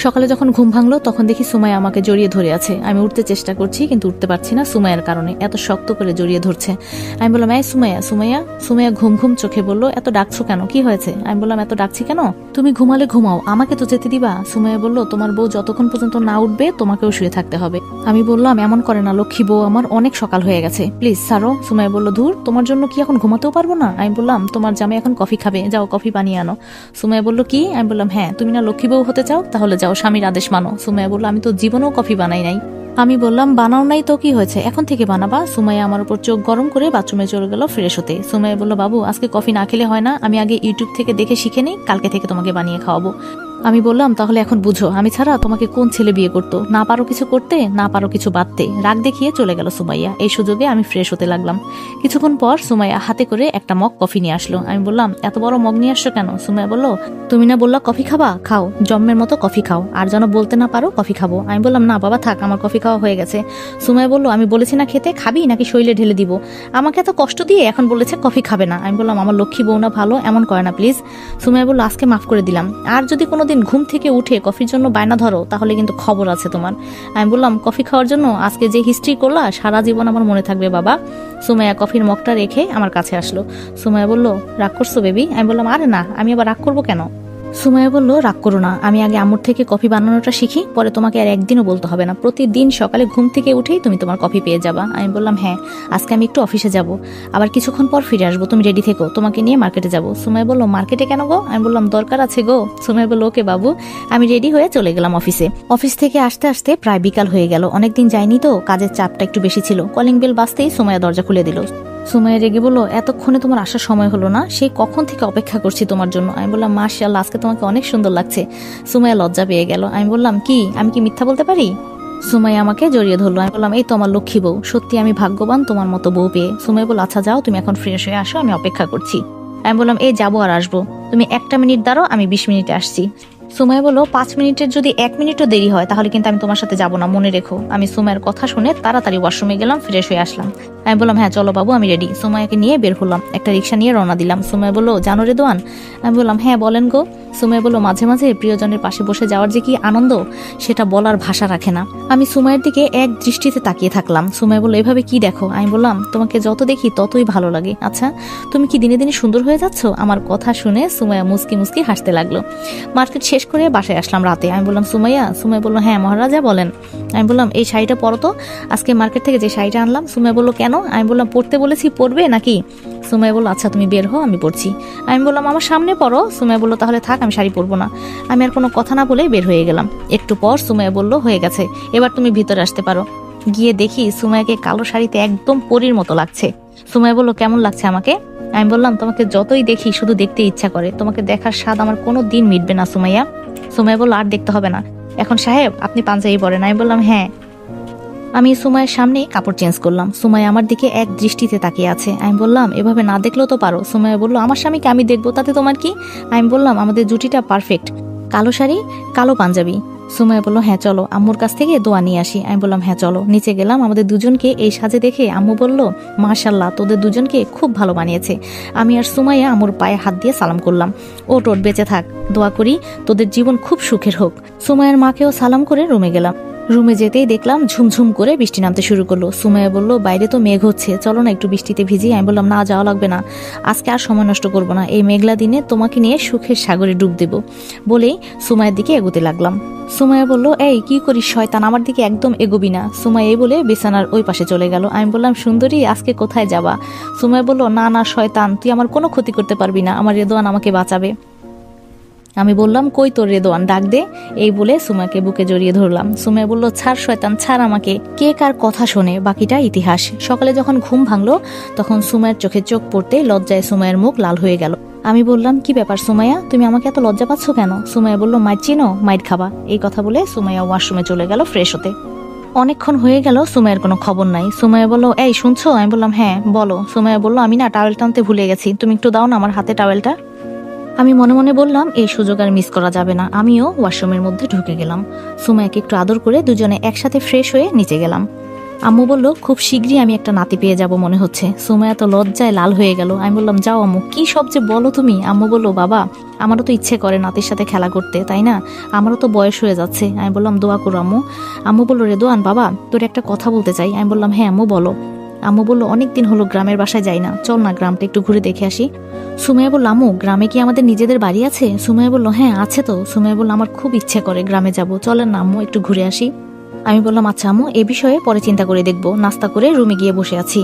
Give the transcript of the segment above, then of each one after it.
সকালে যখন ঘুম ভাঙলো তখন দেখি সুমাইয়া আমাকে জড়িয়ে ধরে আছে। আমি উঠতে চেষ্টা করছি কিন্তু উঠতে পারছি না সুমাইয়ার কারণে, এত শক্ত করে জড়িয়ে ধরছে। আমি বললাম, এই সুমাইয়া সুমাইয়া। সুমাইয়া ঘুম ঘুম চোখে বলল, এত ডাকছো কেন, কি হয়েছে? আমি বললাম, এত ডাকছি কেন? তুমি ঘুমালে ঘুমাও, আমাকে তো যেতে দিবা। সুমাইয়া বলল, তোমার বউ যতক্ষণ পর্যন্ত না উঠবে তোমাকেও শুয়ে থাকতে হবে। আমি বললাম, এমন করে না লক্ষ্মী বউ, আমার অনেক সকাল হয়ে গেছে, প্লিজ ছাড়ো। সুমাইয়া বলল, ধুর, তোমার জন্য কি এখন ঘুমাতেও পারবো না? আমি বললাম, তোমার জামাই এখন কফি খাবে, যাও কফি বানিয়ে আনো। সুমাইয়া বলল, কি? আমি বললাম, হ্যাঁ, তুমি না লক্ষ্মী বউ হতে চাও, তাহলে যাও, স্বামীর আদেশ মানো। সুমাইয়া বলল, আমি তো জীবনেও কফি বানাই নাই। আমি বললাম, বানাও নাই তো কি হয়েছে, এখন থেকে বানাবা। সুমাইয়া আমার উপর চোখ গরম করে বাথরুমে চলে গেল ফ্রেশ হতে। সুমাইয়া বলল, বাবু আজকে কফি না খেলে হয় না, আমি আগে ইউটিউব থেকে দেখে শিখে নিই, কালকে থেকে তোমাকে বানিয়ে খাওয়াবো। আমি বললাম, তাহলে এখন বুঝো আমি ছাড়া তোমাকে কোন ছেলে বিয়ে করতো? না পারো কিছু করতে, না পারো কিছু বাঁধতে। রাগ দেখিয়ে চলে গেল সুমাইয়া। এই সুযোগে আমি ফ্রেশ হতে লাগলাম। কিছুক্ষণ পর সুমাইয়া হাতে করে একটা মগ কফি নিয়ে আসলো। আমি বললাম, এত বড় মগ নিয়ে আসছো কেন? সুমাইয়া বলল, তুমি না বললা কফি খাবা, খাও, জম্মের মতো কফি খাও, আর যেন বলতে না পারো কফি খাবো। আমি বললাম, না বাবা থাক, আমার কফি খাওয়া হয়ে গেছে। সুমাইয়া বলল, আমি বলেছি না খেতে, খাবি নাকি শরীরে ঢেলে দিব? আমাকে এত কষ্ট দিয়ে এখন বলেছে কফি খাবে না। আমি বললাম, আমার লক্ষ্মী বউ না, ভালো এমন করে না প্লিজ। সুমাইয়া বলল, আজকে মাফ করে দিলাম, আর যদি কোনোদিন ঘুম থেকে উঠে কফির জন্য বায়না ধরো তাহলে কিন্তু খবর আছে তোমার। আমি বললাম, কফি খাওয়ার জন্য আজকে যে হিস্ট্রি করলা সারা জীবন আমার মনে থাকবে বাবা। সুমাইয়া কফির মগটা রেখে আমার কাছে আসলো। সুমাইয়া বলল, রাগ করছো বেবি? আমি বললাম, আরে না, আমি আবার রাগ করবো কেন? সুমাইয়া বলল, রাগ করো না, আমি আগে আম্মুর থেকে কফি বানানোটা শিখি, পরে তোমাকে আর একদিনও বলতে হবে না, প্রতিদিন সকালে ঘুম থেকে উঠেই তুমি তোমার কফি পেয়ে যাবা। আমি বললাম, হ্যাঁ, আজকে আমি একটু অফিসে যাব, আবার কিছুক্ষণ পর ফিরে আসবো, তুমি রেডি থেকো, তোমাকে নিয়ে মার্কেটে যাব। সুমাইয়া বলল, মার্কেটে কেন গো? আমি বললাম, দরকার আছে গো। সুমাইয়া বলল, ওকে বাবু। আমি রেডি হয়ে চলে গেলাম অফিসে। অফিস থেকে আসতে আসতে প্রায় বিকাল হয়ে গেল, অনেকদিন যাইনি তো, কাজের চাপটা একটু বেশি ছিল। কলিং বেল বাজতেই সুমাইয়া দরজা খুলে দিল। সুমাইয়া রেগে বলল, এতক্ষণে তোমার আসার সময় হলো না? সেই কখন থেকে অপেক্ষা করছি তোমার জন্য। আমি বললাম, মাশাআল্লাহ, আজকে তোমাকে অনেক সুন্দর লাগছে। সুমাইয়া লজ্জা পেয়ে গেল। আমি বললাম, কি, আমি কি মিথ্যা বলতে পারি? সুমাইয়া আমাকে জড়িয়ে ধরলো। আমি বললাম, এই তো আমার লক্ষ্মী বউ, সত্যি আমি ভাগ্যবান তোমার মতো বউ পেয়ে। সুমাইয়া বলল, আচ্ছা যাও, তুমি এখন ফ্রেশ হয়ে আসো, আমি অপেক্ষা করছি। আমি বললাম, এই যাবো আর আসবো, তুমি একটা মিনিট দাঁড়াও, আমি 20 মিনিটে আসছি। সুমাইয়া বলল, 5 মিনিটের যদি 1 মিনিটও দেরি হয় তাহলে কিন্তু আমি তোমার সাথে যাবো না, মনে রেখো। আমি সুমাইয়ার কথা শুনে তাড়াতাড়ি ওয়াশরুমে গেলাম, ফ্রেশ হয়ে আসলাম। আমি বললাম, হ্যাঁ চলো বাবু, আমি রেডি। সুমাইয়াকে নিয়ে বের হলাম, একটা রিক্সা নিয়ে রওনা দিলাম। সুমাইয়া বলল, জানো রেদওয়ান? আমি বললাম, হ্যাঁ বলেন গো। সুমাইয়া বলল, মাঝে মাঝে প্রিয়জনের পাশে বসে যাওয়ার যে কি আনন্দ, সেটা বলার ভাষা রাখে না। আমি সুমাইয়ার দিকে এক দৃষ্টিতে তাকিয়ে থাকলাম। সুমাইয়া বলল, এভাবে কি দেখো? আমি বললাম, তোমাকে যত দেখি ততই ভালো লাগে। আচ্ছা, তুমি কি দিনে দিনে সুন্দর হয়ে যাচ্ছ? আমার কথা শুনে সুমাইয়া মুস্কি মুস্কি হাসতে লাগলো। মার্কেট শেষ করে বাসায় আসলাম রাতে। আমি বললাম, সুমাইয়া? সুমাইয়া বলল, হ্যাঁ মহারাজা বলেন। আমি বললাম, এই শাড়িটা পরো তো, আজকে মার্কেট থেকে যে শাড়িটা আনলাম। সুমাইয়া বলল, কেন? আমি বললাম, পরতে বলেছি, পরবে নাকি? সুমাইয়া বলল, আচ্ছা তুমি বের হও, আমি পরছি। আমি বললাম, আমার সামনে পরো। সুমাইয়া বলল, তাহলে থাক, আমি শাড়ি পরবো না। আমি আর কোনো কথা না বলে বের হয়ে গেলাম। একটু পর সুমাইয়া বলল, হয়ে গেছে, এবার তুমি ভিতরে আসতে পারো। গিয়ে দেখি সুমাইয়াকে কালো শাড়িতে একদম পরীর মতো লাগছে। সুমাইয়া বলল, কেমন লাগছে আমাকে? আমি বললাম, তোমাকে যতই দেখি শুধু দেখতে ইচ্ছা করে, তোমাকে দেখার স্বাদ আমার কোনো দিন মিটবে না সুমাইয়া। সুমাইয়া বলল, আর দেখতে হবে না, এখন সাহেব আপনি পাঞ্জাবি পরেন। আমি বললাম, হ্যাঁ। আমি সুমাইয়ের সামনে কাপড় চেঞ্জ করলাম। সুমাইয়া আমার দিকে এক দৃষ্টিতে তাকিয়ে আছে। আমি বললাম, এভাবে না দেখলেও তো পারো। সুমাইয়া বলল, আমার স্বামীকে আমি দেখবো, তাতে তোমার কি? আমি বললাম, আমাদের জুটিটা পারফেক্ট, কালো শাড়ি, কালো পাঞ্জাবি। সুমাইয়া বলল, হ্যাঁ চলো, আম্মুর কাছ থেকে দোয়া নিয়ে আসি। আমি বললাম, হ্যাঁ চলো। নিচে গেলাম। আমাদের দুজনকে এই সাজে দেখে আম্মু বলল, মাশাআল্লাহ, তোদের দুজনকে খুব ভালো বানিয়েছে। আমি আর সুমাইয়া আম্মুর পায়ে হাত দিয়ে সালাম করলাম। ওট ওট, বেঁচে থাক, দোয়া করি তোদের জীবন খুব সুখের হোক। সুমাইয়ার মাকেও সালাম করে রুমে গেলাম। রুমে যেতেই দেখলাম ঝুমঝুম করে বৃষ্টি নামতে শুরু করলো। সুমাইয়া বলল, বাইরে তো মেঘ হচ্ছে, চলো না একটু বৃষ্টিতে ভিজি। আমি বললাম, না, যাওয়া লাগবে না, আজকে আর সময় নষ্ট করবো না, এই মেঘলা দিনে তোমাকে নিয়ে সুখের সাগরে ডুব দেব। বলেই সুমাইয়ার দিকে এগোতে লাগলাম। সুমাইয়া বলল, এই কি করিস শয়তান, আমার দিকে একদম এগোবি না। সুমাইয়া এই বলে বিছানার ওই পাশে চলে গেল। আমি বললাম, সুন্দরী, আজকে কোথায় যাবা? সুমাইয়া বলল, না না শয়তান, তুই আমার কোনো ক্ষতি করতে পারবি না, আমার রেদওয়ান আমাকে বাঁচাবে। আমি বললাম, কই তোর রেদওয়ান, ডাক দে। এই বলে সুমাইয়াকে বুকে জড়িয়ে ধরলাম। সুমাইয়া বলল, ছাড় শয়তান, ছাড় আমাকে। কে কার কথা শোনে, বাকিটা ইতিহাস। সকালে যখন ঘুম ভাঙলো তখন সুমাইয়ার চোখে চোখ পড়তে লজ্জায় সুমাইয়ার মুখ লাল হয়ে গেল। আমি বললাম, কি ব্যাপার সুমাইয়া, তুমি আমাকে এত লজ্জা পাচ্ছ কেন? সুমাইয়া বলল, মাইর চিনো, মাইর খাবা। এই কথা বলে সুমাইয়া ওয়াশরুমে চলে গেল ফ্রেশ হতে। অনেকক্ষণ হয়ে গেল, সুমাইয়ার কোনো খবর নাই। সুমাইয়া বলল, এই শুনছো? আমি বললাম, হ্যাঁ বলো। সুমাইয়া বলল, আমি না টাওয়েল টানতে ভুলে গেছি, তুমি একটু দাও না আমার হাতে টাওয়েলটা। আমি মনে মনে বললাম, এই সুযোগ আর মিস করা যাবে না। আমিও ওয়াশরুমের মধ্যে ঢুকে গেলাম। সুমাইয়াকে একটু আদর করে দুজনে একসাথে ফ্রেশ হয়ে নিচে গেলাম। আম্মু বলল খুব শীঘ্রই আমি একটা নাতি পেয়ে যাব মনে হচ্ছে। সুমাইয়া তো লজ্জায় লাল হয়ে গেল। আমি বললাম যাও আম্মু, কি সব যে বলো তুমি। আম্মু বলল বাবা আমারও তো ইচ্ছে করে নাতির সাথে খেলা করতে, তাই না? আমারও তো বয়স হয়ে যাচ্ছে। আমি বললাম দোয়া করো আম্মু। আম্মু বলল রেদোয়ান বাবা তোর একটা কথা বলতে চাই। আমি বললাম হ্যাঁ আম্মু বলো। আম্মু বলল অনেকদিন হলো গ্রামের বাসায় যাই না, চল না গ্রামটা একটু ঘুরে দেখে আসি। সুমাইয়া বলল আম্মু গ্রামে কি আমাদের নিজেদের বাড়ি আছে? সুমাইয়া বলল হ্যাঁ আছে তো। সুমাইয়া বলল আমার খুব ইচ্ছে করে গ্রামে যাব, চলেন না আম্মু একটু ঘুরে আসি। আমি বললাম আচ্ছা আম্মু এ বিষয়ে পরে চিন্তা করে দেখবো। নাস্তা করে রুমে গিয়ে বসে আছি।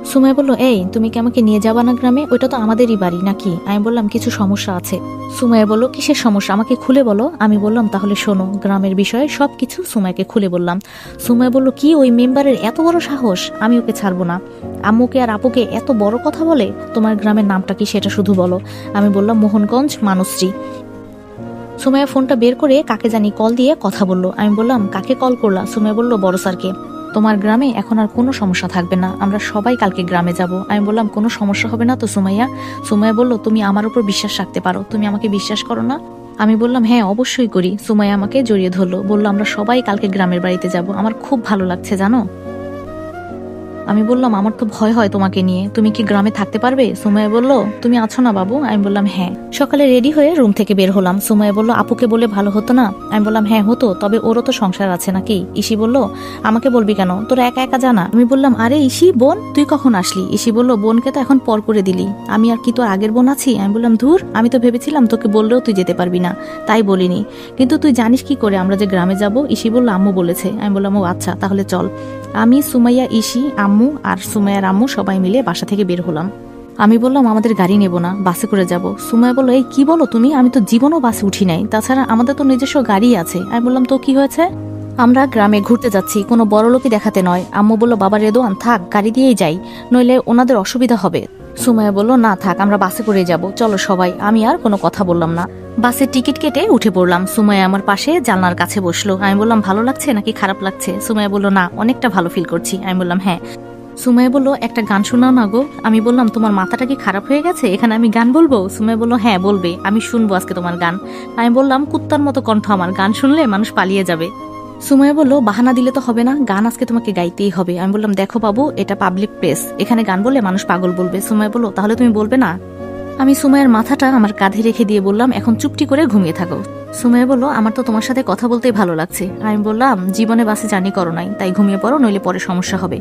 সুমাইয়া বলল এই তুমি কি আমাকে নিয়ে যাবা না গ্রামে? ওইটা তো আমাদেরই বাড়ি নাকি? আমি বললাম কিছু সমস্যা আছে। সুমাইয়া বলল কিসের সমস্যা, আমাকে খুলে বলো। আমি বললাম তাহলে শোনো গ্রামের বিষয়ে সবকিছু সুমাইয়াকে খুলে বললাম। সুমাইয়া বলল কি ওই মেম্বারের এত বড় সাহস, আমি ওকে ছাড়বো না। আম্মুকে আর আপুকে এত বড় কথা বলে। তোমার গ্রামের নামটা কি সেটা শুধু বলো। আমি বললাম মোহনগঞ্জ মানুশ্রী। সুমাইয়া ফোনটা বের করে কাকে জানি কল দিয়ে কথা বলল। আমি বললাম কাকে কল করলা? সুমাইয়া বলল বড় স্যারকে। তোমার গ্রামে এখন আর কোনো সমস্যা থাকবে না, আমরা সবাই কালকে গ্রামে যাব। আমি বললাম কোনো সমস্যা হবে না তো সুমাইয়া? সুমাইয়া বলল তুমি আমার উপর বিশ্বাস রাখতে পারো, তুমি আমাকে বিশ্বাস করো না? আমি বললাম হ্যাঁ অবশ্যই করি। সুমাইয়া আমাকে জড়িয়ে ধরলো, বলল আমরা সবাই কালকে গ্রামের বাড়িতে যাব, আমার খুব ভালো লাগছে জানো। আমি বললাম আমার তো ভয় হয় তোমাকে নিয়ে, তুমি কি গ্রামে থাকতে পারবে? সুমাইয়া বলল তুমি আছো না বাবু? আমি বললাম হ্যাঁ। সকালে রেডি হয়ে রুম থেকে বের হলাম। সুমাইয়া বলল আপুকে বলে ভালো হতো না? আমি বললাম হ্যাঁ হতো, তবে ওরও তো সংসার আছে নাকি। ইসি বলল আমাকে বলবি কেন, তোরা একা একা জানা। আমি বললাম আরে ইসি বোন তুই কখন আসলি? ইসি বলল বোনকে তো এখন পর করে দিলি, আমি আর কি তোর আগের বোন আছি? আমি বললাম ধুর, আমি তো ভেবেছিলাম তোকে বললেও তুই যেতে পারবি না, তাই বলিনি, কিন্তু তুই জানিস কি করে আমরা যে গ্রামে যাব? ইসি বলল আম্মু বলেছে। আমি বললাম ও আচ্ছা তাহলে চল। আমি সুমাইয়া ইসি আম্মু আর সুমাইয়ার আম্মু সবাই মিলে বাসা থেকে বের হলাম। আমি বললাম আমাদের গাড়ি নেব না, বাসে করে যাব। সুমাইয়া বলল এই কি বলো তুমি, আমি তো জীবনও বাসে উঠি নাই, তাছাড়া আমাদের তো নিজস্ব গাড়ি আছে। আমি বললাম তো কি হয়েছে? আমরা গ্রামে ঘুরতে যাচ্ছি, কোনো বড় লোকই দেখাতে নয়। আম্মু বলল বাবা রেদোয়ান থাক গাড়ি দিয়েই যাই, নইলে ওনাদের অসুবিধা হবে। সুমাইয়া বলল না থাক আমরা বাসে করে যাব, চলো সবাই। আমি আর কোনো কথা বললাম না, বাসের টিকিট কেটে উঠে পড়লাম। সুমাইয়া আমার পাশে জানলার কাছে বসলো। আমি বললাম ভালো লাগছে নাকি খারাপ লাগছে? সুমাইয়া বলল না অনেকটা ভালো ফিল করছি। আমি বললাম হ্যাঁ। সুমাইয়া বলল একটা গান শোনাও না গো। আমি বললাম তোমার মাথাটা কি খারাপ হয়ে গেছে, এখানে আমি গান বলবো? সুমাইয়া বলল হ্যাঁ বলবে, আমি শুনবো আজকে তোমার গান। আমি বললাম কুত্তার মতো কণ্ঠ আমার, গান শুনলে মানুষ পালিয়ে যাবে। সুমাইয়া বলল বাহানা দিলে তো হবে না, গান আজকে তোমাকে গাইতেই হবে। আমি বললাম দেখো বাবু এটা পাবলিক প্লেস, এখানে গান বললে মানুষ পাগল বলবে। সুমাইয়া বলল তাহলে তুমি বলবে না? আমি সুমাইয়ার মাথাটা আমার কাঁধে রেখে দিয়ে বললাম এখন চুপটি করে ঘুমিয়ে থাকো। সুমাইয়া বলল আমার তো তোমার সাথে কথা বলতেই ভালো লাগছে। আমি বললাম জীবনে বাসে জার্নি করো নাই, তাই ঘুমিয়ে পড়ো, নইলে পরে সমস্যা হবে।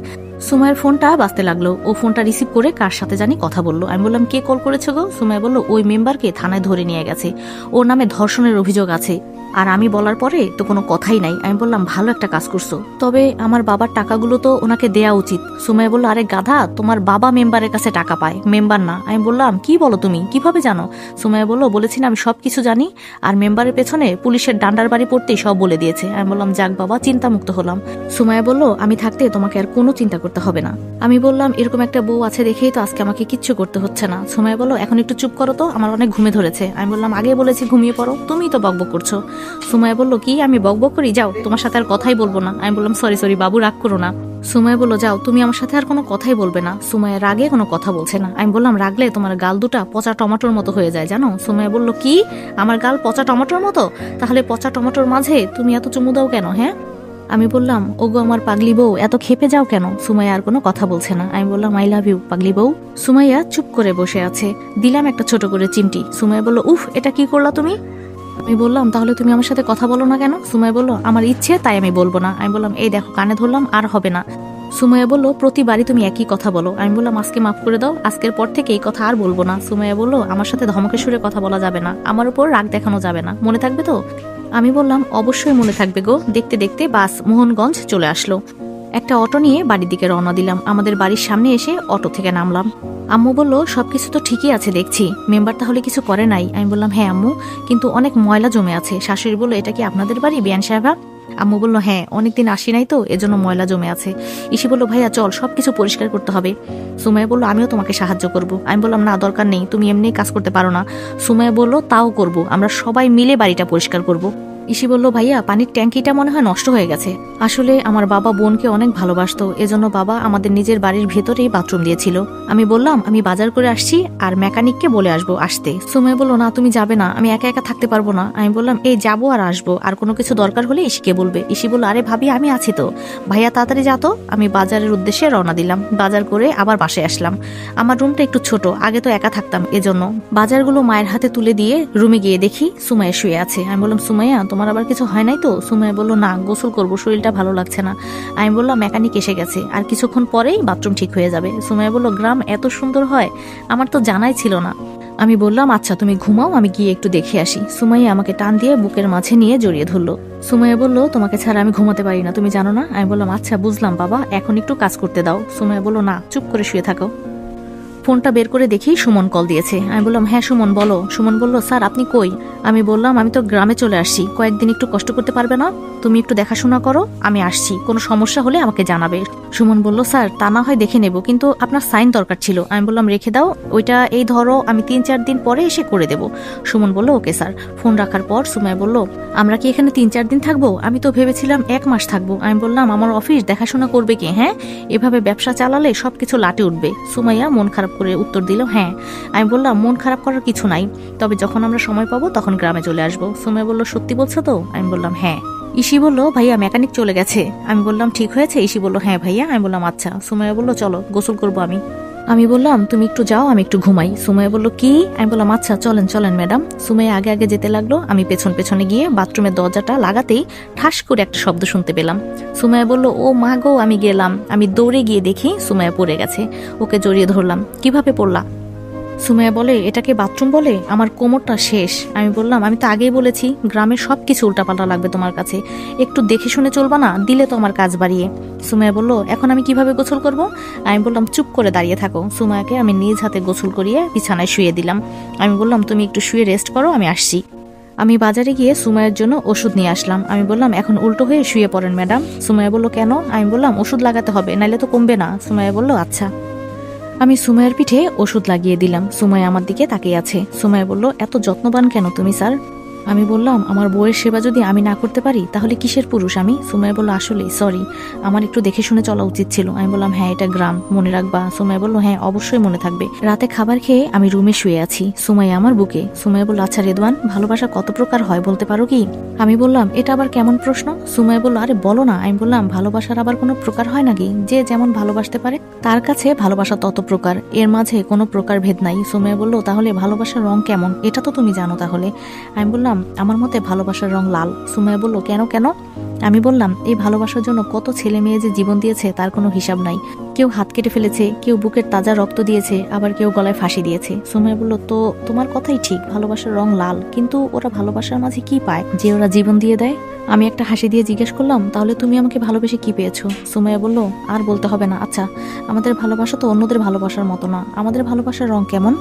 সুমাইয়ার ফোনটা বাজতে লাগলো, ও ফোনটা রিসিভ করে কার সাথে জানি কথা বললো। আমি বললাম কে কল করেছো গো? সুমাইয়া বলল ওই মেম্বারকে থানায় ধরে নিয়ে গেছে, ওর নামে ধর্ষণের অভিযোগ আছে। আর আমি বলার পরে তো কোনো কথাই নাই। আমি বললাম ভালো একটা কাজ করছো, তবে আমার বাবার টাকাগুলো তো ওনাকে দেয়া উচিত। সুমাইয়া বলল আরে গাধা, তোমার বাবা মেম্বারের কাছে টাকা পায়, মেম্বার না। আমি বললাম কি বলো তুমি, কিভাবে জানো? সুমাইয়া বলল বলেছি না আমি সবকিছু জানি, আর মেম্বারের পেছনে পুলিশের ডান্ডার বাড়ি পড়তেই সব বলে দিয়েছে। আমি বললাম যাক বাবা চিন্তা মুক্ত হলাম। সুমাইয়া বলল আমি থাকতে তোমাকে আর কোনো চিন্তা করতে হবে না। আমি বললাম এরকম একটা বউ আছে দেখেই তো আজকে আমাকে কিচ্ছু করতে হচ্ছে না। সুমাইয়া বলল এখন একটু চুপ করো তো, আমার অনেক ঘুমে ধরেছে। আমি বললাম আগে বলেছি ঘুমিয়ে পড়ো, তুমিই তো বকবক করছো। সুমাইয়া বলল কি আমি বকবক করি, যাও তোমার সাথে আর কথাই বলবো না। আমি বললাম সরি সরি বাবু রাগ করো না। সুমাইয়া বলল যাও তুমি আমার সাথে আর কোনো কথাই বলবে না। সুমাইয়া রাগে কোনো কথা বলছে না। আমি বললাম রাগলে তোমার গাল দুটা পচা টমেটোর মতো হয়ে যায় জানো। সুমাইয়া বলল কি আমার গাল পচা টমেটোর মতো? তাহলে পচা টমেটোর মাঝে তুমি এত চুমু দাও কেন? হ্যাঁ। আমি বললাম ওগো আমার পাগলি বউ এত খেপে যাও কেন? সুমাইয়া আর কোনো কথা বলছে না। আমি বললাম আই লাভ ইউ পাগলি বউ। সুমাইয়া চুপ করে বসে আছে, দিলাম একটা ছোট করে চিমটি। সুমাইয়া বলল উফ এটা কি করলা তুমি? আমি বললাম তাহলে তুমি আমার সাথে কথা বলো না কেন? সুমাইয়া বলল আমার ইচ্ছে তাই আমি বলবো না। আমি বললাম এই দেখো কানে ধরলাম আর হবে না। সুমাইয়া বলল প্রতিবারই তুমি একই কথা বলো। আমি বললাম আজকে মাফ করে দাও, আজকের পর থেকে এই কথা আর বলবো না। সুমাইয়া বলল আমার সাথে ধমকে সুরে কথা বলা যাবে না, আমার উপর রাগ দেখানো যাবে না, মনে থাকবে তো? আমি বললাম অবশ্যই মনে থাকবে গো। দেখতে দেখতে বাস মোহনগঞ্জ চলে আসলো। একটা অটো নিয়ে বাড়ির দিকে রওনা দিলাম। আমাদের বাড়ির সামনে এসে অটো থেকে নামলাম। আম্মু বলল সবকিছু তো ঠিকই আছে দেখছি, মেম্বার তাহলে কিছু করে নাই? আমি বললাম হ্যাঁ আম্মু, কিন্তু অনেক ময়লা জমে আছে। শাশুড়ি বলল এটা কি আপনাদের বাড়ি বিয়ান সাহেবা? আম্মু বলল হ্যাঁ অনেকদিন আসি নাই তো এজন্য ময়লা জমে আছে। ইসি বলল ভাইয়া চল সবকিছু পরিষ্কার করতে হবে। সুমাইয়া বলল আমিও তোমাকে সাহায্য করব। আমি বললাম না দরকার নেই, তুমি এমনি কাজ করতে পারো না। সুমাইয়া বলল তাও করব, আমরা সবাই মিলে বাড়িটা পরিষ্কার করব। ইসি বলল, ভাইয়া পানির ট্যাঙ্কিটা মনে হয় নষ্ট হয়ে গেছে। আসলে আমার বাবা বোনকে অনেক ভালোবাসতো, এজন্য বাবা আমাদের নিজের বাড়ির ভেতরেই বাথরুম দিয়েছিল। আমি বললাম আমি বাজার করে আসছি আর মেকানিককে বলে আসবো আসতে। সুমাইয়া বলল, না তুমি যাবে না, আমি একা একা থাকতে পারবো না। আমি বললাম এই যাবো আর আসবো, আর কোনো কিছু দরকার হলে ইসিকে বলবে। ইসি বলল, আরে ভাবি আমি আছি তো, ভাইয়া তাড়াতাড়ি যাতো। আমি বাজারের উদ্দেশ্যে রওনা দিলাম। বাজার করে আবার বাসায় আসলাম। আমার রুমটা একটু ছোট, আগে তো একা থাকতাম, এজন্য বাজারগুলো মায়ের হাতে তুলে দিয়ে রুমে গিয়ে দেখি সুমাইয়া শুয়ে আছে। আমি বললাম, সুমাইয়া তোমার আবার কিছু হয় নাই তো? সুমাইয়া বলল, না গোসল করবো, শরীরটা ভালো লাগছে না। আমি বললাম মেকানিক এসে গেছে, আর কিছুক্ষণ পরেই বাথরুম ঠিক হয়ে যাবে। সুমাইয়া বলল, গ্রাম এত সুন্দর হয়, আমার তো জানাই ছিল না। আমি বললাম, আচ্ছা তুমি ঘুমাও, আমি গিয়ে একটু দেখে আসি। সুমাইয়া আমাকে টান দিয়ে বুকের মাঝে নিয়ে জড়িয়ে ধরলো। সুমাইয়া বলল, তোমাকে ছাড়া আমি ঘুমাতে পারি না, তুমি জানো না? আমি বললাম, আচ্ছা বুঝলাম বাবা, এখন একটু কাজ করতে দাও। সুমাইয়া বলল, না চুপ করে শুয়ে থাকো। ফোনটা বের করে দেখি সুমন কল দিয়েছে। আমি বললাম, হ্যাঁ সুমন বলো। সুমন বলল, স্যার আপনি কই? আমি বললাম, আমি তো গ্রামে চলে আসছি, কয়েকদিন একটু কষ্ট করতে পারবে না? তুমি একটু দেখাশোনা করো, আমি আসছি, কোনো সমস্যা হলে আমাকে জানাবে। সুমন বলল, স্যার তা না হয় দেখে নেব, কিন্তু আপনার সাইন দরকার ছিল। আমি বললাম, রেখে দাও, ওইটা এই ধরো আমি 3-4 দিন পরে এসে করে দেব। সুমন বলল, ওকে স্যার। ফোন রাখার পর সুমাইয়া বলল, আমরা কি এখানে 3-4 দিন থাকবো? আমি তো ভেবেছিলাম 1 মাস থাকবো। আমি বললাম, আমার অফিস দেখাশোনা করবে কে? হ্যাঁ, এভাবে ব্যবসা চালালে সবকিছু লাটে উঠবে। সুমাইয়া মন খারাপ করে উত্তর দিল, হ্যাঁ। আমি বললাম, মন খারাপ করার কিছু নাই, তবে যখন আমরা সময় পাবো তখন গ্রামে চলে আসবো। সুমাইয়া বলল, সত্যি বলছো তো? আমি বললাম, হ্যাঁ। ইসি বলল, ভাইয়া মেকানিক চলে গেছে। আমি বললাম, ঠিক হয়েছে? ইসি বলল, হ্যাঁ ভাইয়া। আমি বললাম, আচ্ছা। সুমাইয়া বলল, চলো গোসল করবো আমি। আমি বললাম, তুমি একটু যাও, আমি একটু ঘুমাই। সুমাইয়া বলল, কি? আমি বললাম, আচ্ছা চলেন চলেন ম্যাডাম। সুমাইয়া আগে আগে যেতে লাগলো। আমি পেছন পেছনে গিয়ে বাথরুমের দরজাটা লাগাতেই ঠাস করে একটা শব্দ শুনতে পেলাম। সুমাইয়া বলল, ও মা গো, আমি গেলাম। আমি দৌড়ে গিয়ে দেখি সুমাইয়া পড়ে গেছে। ওকে জড়িয়ে ধরলাম। কিভাবে পড়লা? সুমাইয়া বলে, এটাকে বাথরুম বলে? আমার কোমরটা শেষ। আমি বললাম, আমি তো আগেই বলেছি গ্রামের সবকিছু উল্টাপাল্টা লাগবে তোমার কাছে, একটু দেখে শুনে চলবা না? দিলে তো আমার কাজ বাড়িয়ে। সুমাইয়া বলল, এখন আমি কিভাবে গোসল করব? আমি বললাম, চুপ করে দাঁড়িয়ে থাকো। সুমাইয়াকে আমি নিজ হাতে গোসল করিয়ে বিছানায় শুয়ে দিলাম। আমি বললাম, তুমি একটু শুয়ে রেস্ট করো, আমি আসছি। আমি বাজারে গিয়ে সুমাইয়ার জন্য ওষুধ নিয়ে আসলাম। আমি বললাম, এখন উল্টো হয়ে শুয়ে পড়েন ম্যাডাম। সুমাইয়া বলল, কেন? আমি বললাম, ওষুধ লাগাতে হবে, নাইলে তো কমবে না। সুমাইয়া বলল, আচ্ছা। আমি সুমাইয়ার পিঠে ওষুধ লাগিয়ে দিলাম। সুমাইয়া আমার দিকে তাকিয়ে আছে। সুমাইয়া বলল, এত যত্নবান কেন তুমি স্যার? আমি বললাম, আমার বউয়ের সেবা যদি আমি না করতে পারি তাহলে কিসের পুরুষ আমি? সুমাইয়া বলল, আসলেই সরি, আমার একটু দেখে শুনে চলা উচিত ছিল। আমি বললাম, হ্যাঁ এটা গ্রাম, মনে রাখবা। সুমাইয়া বলল, হ্যাঁ অবশ্যই মনে থাকবে। রাতে খাবার খেয়ে আমি রুমে শুয়ে আছি, সুমাইয়া আমার বুকে। সুমাইয়া বলল, আচ্ছা রেদওয়ান, ভালোবাসা কত প্রকার হয় বলতে পারো কি? আমি বললাম, এটা আবার কেমন প্রশ্ন? সুমাইয়া বলল, আরে বলো না। আমি বললাম, ভালোবাসার আবার কোনো প্রকার হয় নাকি? যে যেমন ভালোবাসতে পারে তার কাছে ভালোবাসা তত প্রকার, এর মাঝে কোনো প্রকার ভেদ নাই। সুমাইয়া বলল, তাহলে ভালোবাসার রং কেমন? এটা তো তুমি জানো তাহলে। আমি বললাম, আমার মতে ভালোবাসার রং লাল। সুমাইয়া বলল, কেন কেন? আমি বললাম, এই ভালোবাসার জন্য কত ছেলে মেয়ে যে জীবন দিয়েছে তার কোনো হিসাব নাই। কেউ হাত কেটে ফেলেছে, কেউ বুকের তাজা রক্ত দিয়েছে, আবার কেউ গলায় ফাঁসি দিয়েছে। সুমাইয়া বলল, তো তোমার কথাই ঠিক, ভালোবাসার রং লাল, কিন্তু ওরা ভালোবাসার মাঝে কি পায় যে ওরা জীবন দিয়ে দেয়? আমি একটা হাসি দিয়ে জিজ্ঞেস করলাম, তাহলে তুমি আমাকে ভালোবেসে কি পেয়েছো? সুমাইয়া বলল, আর বলতে হবে না। আচ্ছা, আমাদের ভালোবাসা তো অন্যদের ভালোবাসার মতো না, আমাদের ভালোবাসার রং কেমন?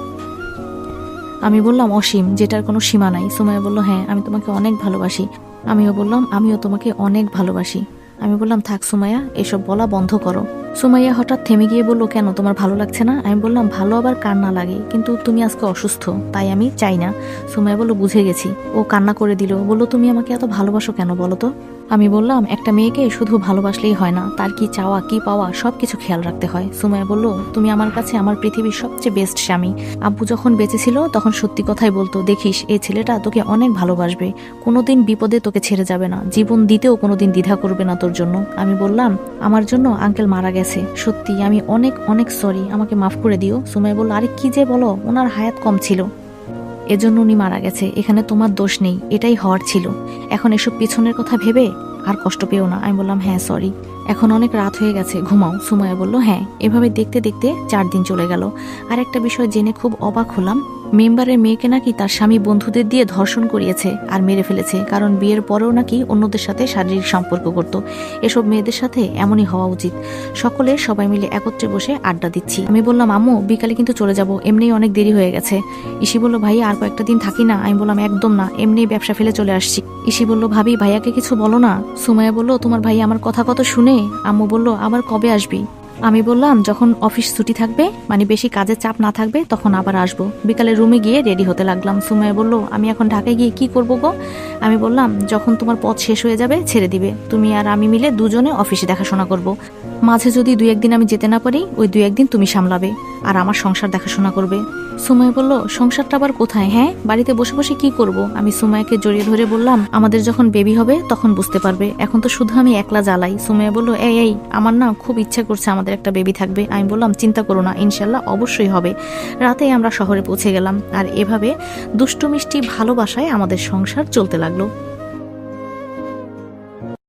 আমি বললাম, অসীম, যেটার কোনো সীমা নাই। সুমাইয়া বলল, হ্যাঁ আমি তোমাকে অনেক ভালোবাসি। আমিও বললাম, আমিও তোমাকে অনেক ভালোবাসি। আমি বললাম, থাক সুমাইয়া, এসব বলা বন্ধ করো। সুমাইয়া হঠাৎ থেমে গিয়ে বলল, কেন, তোমার ভালো লাগছে না? আমি বললাম, ভালো আবার কার না লাগে, কিন্তু তুমি আজকে অসুস্থ, তাই আমি চাই না। সুমাইয়া বলল, বুঝে গেছি। ও কান্না করে দিল, বলল, তুমি আমাকে এত ভালোবাসো কেন বলো তো? আমি বললাম, একটা মেয়েকে শুধু ভালোবাসলেই হয় না, তার কি চাওয়া কি পাওয়া সবকিছু খেয়াল রাখতে হয়। সুমাইয়া বলল, তুমি আমার কাছে আমার পৃথিবীর সবচেয়ে বেস্ট স্বামী। আব্বু যখন বেঁচে ছিল তখন সত্যি কথাই বলতো, দেখিস এই ছেলেটা তোকে অনেক ভালোবাসবে, কোনোদিন বিপদে তোকে ছেড়ে যাবে না, জীবন দিতেও কোনোদিন দ্বিধা করবে না তোর জন্য। আমি বললাম, আমার জন্য আঙ্কেল মারা গেছে, সত্যি আমি অনেক অনেক সরি, আমাকে মাফ করে দিও। সুমাইয়া বলল, আরে কি যে বলো, ওনার হায়াত কম ছিল, এজন্য উনি মারা গেছে, এখানে তোমার দোষ নেই, এটাই হওয়ার ছিল। এখন এসব পিছনের কথা ভেবে আর কষ্ট পেও না। আমি বললাম, হ্যাঁ সরি, এখন অনেক রাত হয়ে গেছে, ঘুমাও। সুমাইয়া বলল, হ্যাঁ। এভাবে দেখতে দেখতে 4 দিন চলে গেল। আর একটা বিষয় জেনে খুব অবাক হলাম, মেম্বারের মেয়েকে নাকি তার স্বামী বন্ধুদের দিয়ে ধর্ষণ করিয়েছে আর মেরে ফেলেছে, কারণ বিয়ের পরেও নাকি অন্যদের সাথে শারীরিক সম্পর্ক করত। এসব মেয়েদের সাথে এমনই হওয়া উচিত। সকলে সবাই মিলে একত্রে বসে আড্ডা দিচ্ছি। আমি বললাম, আম্মু বিকালে কিন্তু চলে যাব, এমনিই অনেক দেরি হয়ে গেছে। ইসি বলল, ভাই আর কয়েকটা দিন থাকি না? আমি বললাম, একদম না, এমনি ব্যবসা ফেলে চলে আসছি। ইসি বলল, ভাবি ভাইয়াকে কিছু বলো না। সুমাইয়া বলল, তোমার ভাই আমার কথা কত শুনে। আম্মু বলল, আবার কবে আসবি? আমি বললাম যখন অফিস ছুটি থাকবে, মানে বেশি কাজের চাপ না থাকবে, তখন আবার আসবো। বিকালে রুমে গিয়ে রেডি হতে লাগলাম। সুমাইয়া বলল, আমি এখন ঢাকায় গিয়ে কি করবো গো? আমি বললাম, যখন তোমার পথ শেষ হয়ে যাবে ছেড়ে দিবে, তুমি আর আমি মিলে দুজনে অফিসে দেখাশোনা করব। মাঝে যদি 2-1 দিন আমি যেতে না পারি, ওই 2-1 দিন তুমি সামলাবে আর আমার সংসার দেখাশোনা করবে। সুমাইয়া বলল, সংসারটা আবার কোথায়? হ্যাঁ, বাড়িতে বসে বসে কি করব? আমি সুমাইয়াকে জড়িয়ে ধরে বললাম, আমাদের যখন বেবি হবে তখন বুঝতে পারবে, এখন তো শুধু আমি একলা জ্বালাই। সুমাইয়া বলল, এই আমার না খুব ইচ্ছা করছে আমাদের একটা বেবি থাকবে। আমি বললাম, চিন্তা করো না, ইনশাল্লাহ অবশ্যই হবে। রাতেই আমরা শহরে পৌঁছে গেলাম আর এভাবে দুষ্টু মিষ্টি ভালোবাসায় আমাদের সংসার চলতে লাগলো।